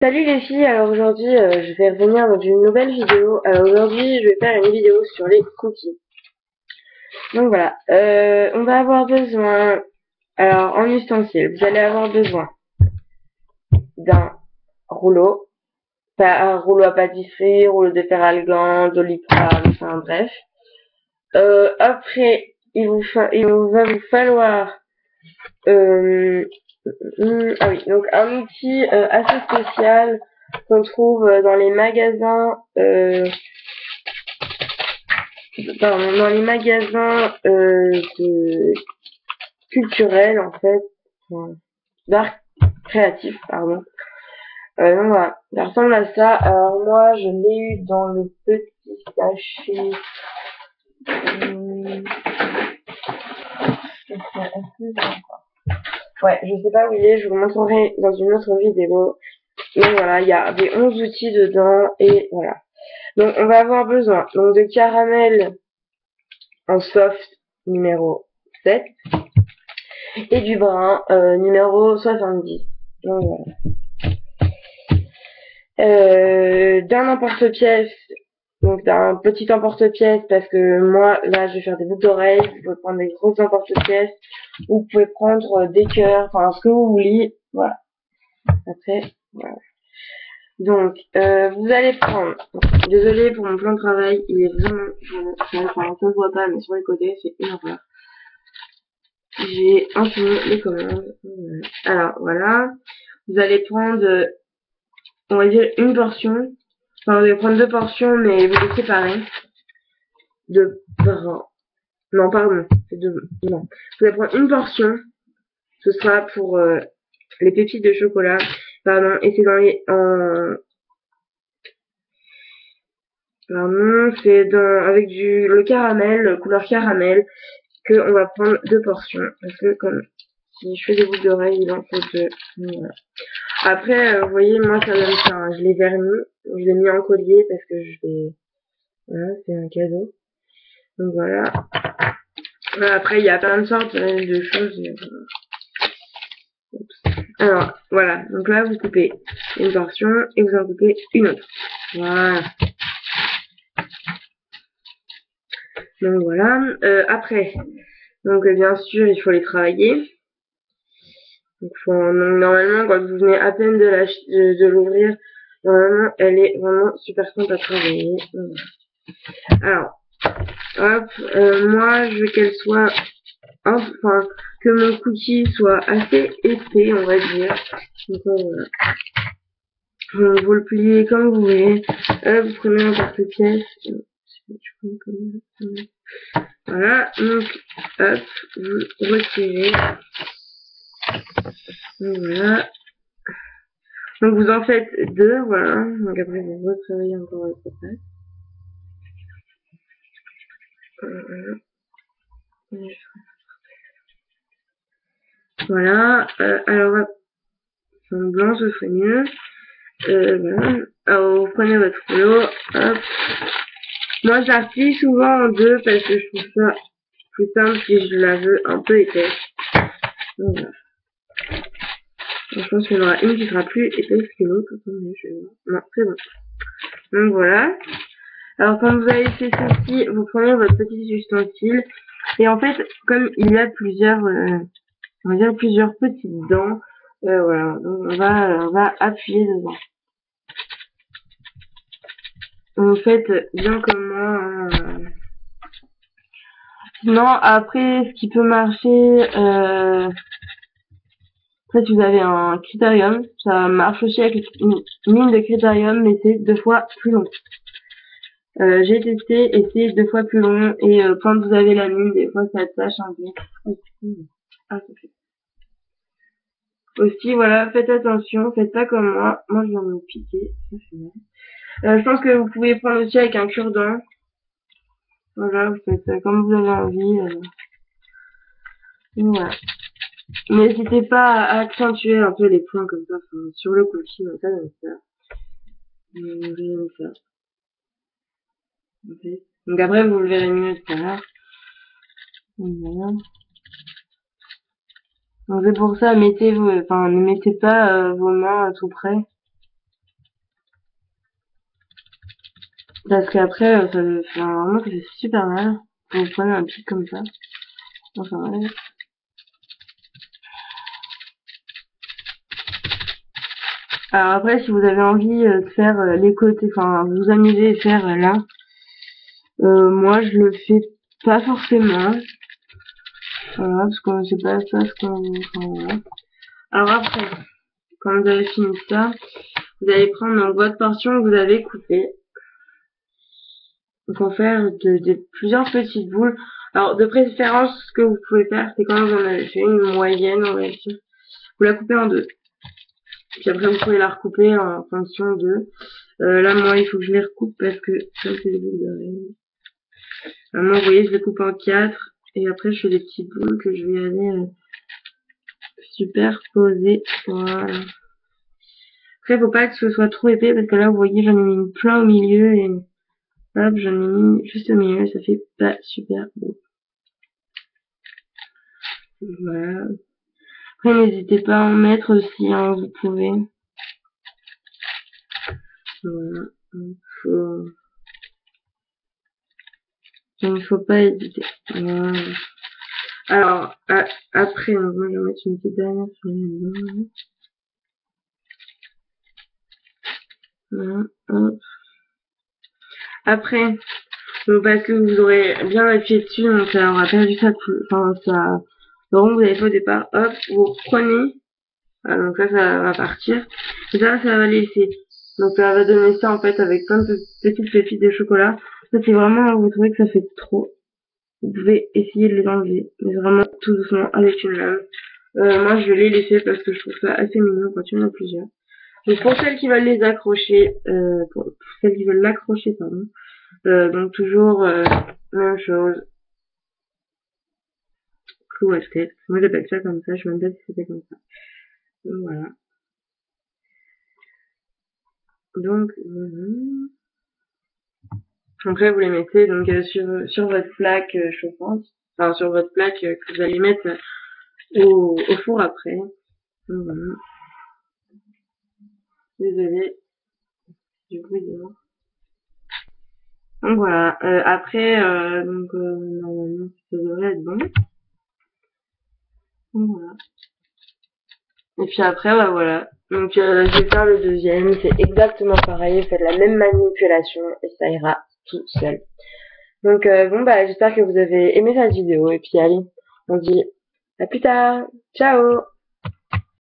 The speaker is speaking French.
Salut les filles, alors aujourd'hui je vais revenir dans une nouvelle vidéo. Alors aujourd'hui je vais faire une vidéo sur les cookies. Donc voilà, on va avoir besoin, alors en ustensile, vous allez avoir besoin d'un rouleau, pas un rouleau à pâtisserie, rouleau de fer algan, doliprane, enfin bref. Après il va vous falloir ah oui, donc un outil assez spécial qu'on trouve dans les magasins dans les magasins culturels en fait, d'art créatif, pardon. Donc voilà, ça ressemble à ça. Alors moi, je l'ai eu dans le petit sachet. Hum, ouais, je sais pas où il est, je vous montrerai dans une autre vidéo. Donc voilà, il y avait 11 outils dedans et voilà. Donc on va avoir besoin donc de caramel en soft numéro 7 et du brun numéro 70. Donc voilà. D'un emporte-pièce, donc d'un petit emporte-pièce parce que moi là je vais faire des boucles d'oreilles, vous pouvez prendre des grosses emporte-pièces, ou vous pouvez prendre des cœurs, enfin ce que vous voulez, voilà. Après, voilà. Donc vous allez prendre, désolé pour mon plan de travail, il est vraiment sale, enfin ça se voit pas mais sur les côtés c'est une horreur. J'ai imprimé les commandes. Alors voilà, vous allez prendre, on va dire une portion. Enfin, vous allez prendre deux portions, mais vous les séparez. De brun. Non, pardon. C'est de... Non. Vous allez prendre une portion. Ce sera pour les pépites de chocolat. Pardon. Et c'est dans les... Pardon. C'est dans... Avec le caramel, couleur caramel, que on va prendre deux portions. Parce que comme si je fais des boucles d'oreilles, il en faut deux. Voilà. Après, vous voyez, moi, ça donne ça. Hein. Je l'ai verni. Je l'ai mis en collier parce que je vais... Voilà, c'est un cadeau. Donc voilà. Après, il y a plein de sortes de choses. Alors, voilà. Donc là, vous coupez une portion et vous en coupez une autre. Voilà. Donc voilà. Après, donc bien sûr, il faut les travailler. Donc, normalement, quand vous venez à peine de l'ouvrir, normalement, elle est vraiment super simple à travailler. Alors, hop, moi, je veux qu'elle soit, enfin, que mon cookie soit assez épais, on va dire. Donc, voilà. Vous le pliez comme vous voulez. Vous prenez un porte-pièce. Voilà. Donc, hop, vous retirez. Donc, voilà. Donc, vous en faites deux, voilà. Donc, après, vous retravaillez encore votre pâte. Voilà. Alors, en blanc, ce serait mieux. Voilà. Alors, vous prenez votre rouleau. Hop. Moi, je la replie souvent en deux parce que je trouve ça plus simple si je la veux un peu épaisse. Donc, voilà. Je pense qu'il y en aura une qui sera plus épaisse que l'autre. Non, c'est bon. Donc voilà. Alors quand vous avez fait ceci, vous prenez votre petit ustensile. Et en fait, comme il y a plusieurs, on va dire plusieurs petites dents, voilà. Donc on va appuyer dedans. Vous faites bien comme moi. Sinon, après, ce qui peut marcher, après, si vous avez un critérium, ça marche aussi avec une ligne de critérium, mais c'est 2 fois plus long. J'ai testé et c'est 2 fois plus long et quand vous avez la mine, des fois ça tâche un peu. Ah, ça fait. Aussi, voilà, faites attention, faites pas comme moi. Moi, je viens de me piquer, ça fait mal. Je pense que vous pouvez prendre aussi avec un cure-dent. Voilà, vous faites comme vous avez envie. Voilà. N'hésitez pas à accentuer un peu les points comme ça, sur le cookie, comme ça. Comme ça. Okay. Donc après, vous le verrez mieux tout à l'heure. Voilà. Donc c'est pour ça, ne mettez pas vos mains tout près. Parce qu'après, vraiment, ça fait super mal. Quand vous prenez un pic comme ça. Enfin, ouais. Alors après, si vous avez envie de faire les côtés, enfin, vous amuser et faire là, moi je le fais pas forcément. Voilà, parce que c'est pas ça ce qu'on... Enfin, voilà. Alors après, quand vous avez fini ça, vous allez prendre donc votre portion que vous avez coupée. Donc en faire plusieurs petites boules. Alors de préférence, ce que vous pouvez faire, c'est quand vous en avez fait une moyenne, on va dire, vous la coupez en deux. Puis après, vous pouvez la recouper en fonction de... là, moi, il faut que je les recoupe parce que comme c'est des boules de règles. Moi, vous voyez, je les coupe en 4. Et après, je fais des petites boules que je vais aller superposer. Voilà. Après, faut pas que ce soit trop épais parce que là, vous voyez, j'en ai mis plein au milieu et hop, j'en ai mis juste au milieu. Ça fait pas super beau. Voilà. Après, n'hésitez pas à en mettre aussi, hein, vous pouvez. Voilà. Il ne faut pas hésiter. Voilà. Alors, après, moi, je vais mettre une petite dernière sur les mains. Voilà, hop. Après, donc, parce que vous aurez bien appuyé dessus, donc ça aura perdu sa couleur, enfin, ça, le rond que vous avez fait au départ, hop, vous reprenez, donc ça va partir, et ça va laisser. Donc ça va donner ça, en fait, avec plein de petites pépites de chocolat. Ça, c'est vraiment, vous trouvez que ça fait trop, vous pouvez essayer de les enlever, mais vraiment tout doucement avec une lame. Moi, je vais les laisser parce que je trouve ça assez mignon quand il y en a plusieurs. Donc pour celles qui veulent les accrocher, pour celles qui veulent l'accrocher, pardon, donc toujours même chose, clou à tête. Moi j'appelle ça comme ça, je me demande pas si c'était comme ça. Donc voilà. Donc après vous les mettez donc sur votre plaque chauffante, enfin sur votre plaque que vous allez mettre au four après. Donc voilà. Désolée du bruit dehors. Donc voilà. Après normalement ça devrait être bon. Donc voilà. Et puis après, bah voilà. Donc je vais faire le deuxième, c'est exactement pareil, faites la même manipulation et ça ira tout seul. Donc bon bah j'espère que vous avez aimé cette vidéo et puis allez, on dit à plus tard, ciao.